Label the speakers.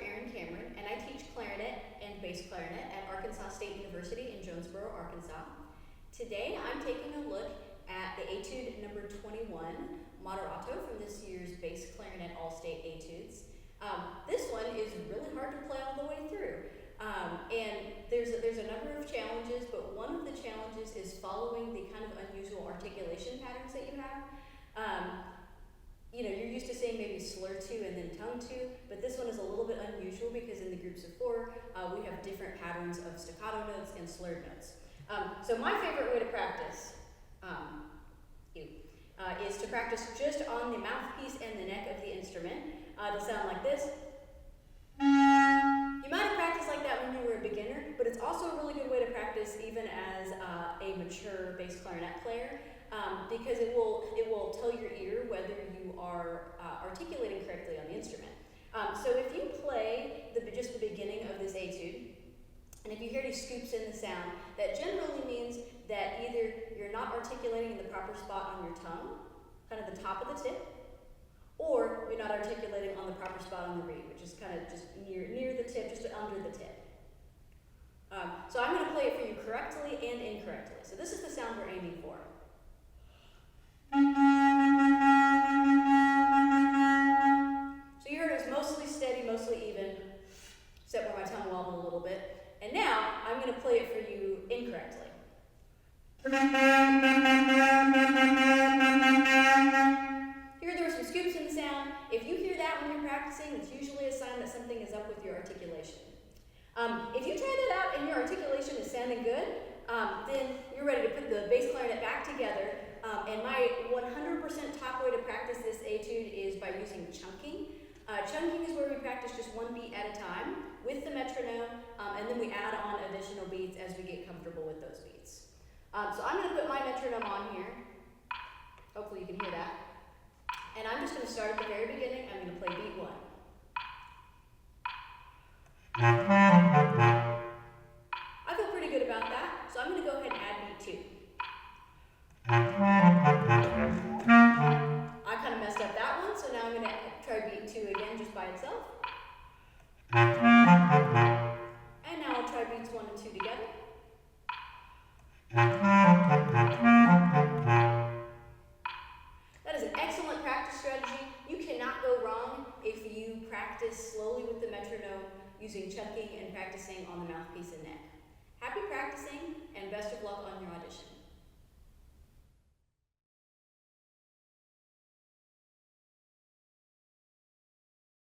Speaker 1: Erin Cameron, and I teach clarinet and bass clarinet at Arkansas State University in Jonesboro, Arkansas. Today I'm taking a look at the Etude number 21, Moderato, from this year's Bass Clarinet All-State Etudes. This one is really hard to play all the way through. And there's a number of challenges, but one of the challenges is following the kind of unusual articulation patterns that you have. You're used to saying maybe slur two and then tongue two, but this one is a little bit unusual because in the groups of four, we have different patterns of staccato notes and slurred notes. So my favorite way to practice is to practice just on the mouthpiece and the neck of the instrument. It'll sound like this. You might have practiced like that when you were a beginner, but it's also a really good way to practice even as a mature bass clarinet player, because it will tell your ear whether you are articulating correctly on the instrument. So if you play just the beginning of this etude, and if you hear any scoops in the sound, that generally means that either you're not articulating in the proper spot on your tongue, kind of the top of the tip, or you're not articulating on the proper spot on the reed, which is kind of just near the tip, just under the tip. So I'm going to play it for you correctly and incorrectly. So this is the sound we're aiming for. So you heard it was mostly steady, mostly even, except where my tongue wobbled a little bit. And now I'm going to play it for you incorrectly. Here there were some scoops in the sound. If you hear that when you're practicing, it's usually a sign that something is up with your articulation. If you try that out and your articulation is sounding good, then you're ready to put the bass clarinet back together. And my 100% top way to practice this etude is by using chunking. Chunking is where we practice just one beat at a time with the metronome, and then we add on additional beats as we get comfortable with those beats. So I'm going to put my metronome on here. Hopefully you can hear that. And I'm just going to start at the very beginning. I'm going to play beat 1. I feel pretty good about that, so I'm going to go ahead and add beat 2. I kind of messed up that one, so now I'm going to try beat 2 again just by itself. And now I'll try beats 1 and 2 together. That is an excellent practice strategy. You cannot go wrong if you practice slowly with the metronome using chunking and practicing on the mouthpiece and neck. Happy practicing and best of luck on your audition.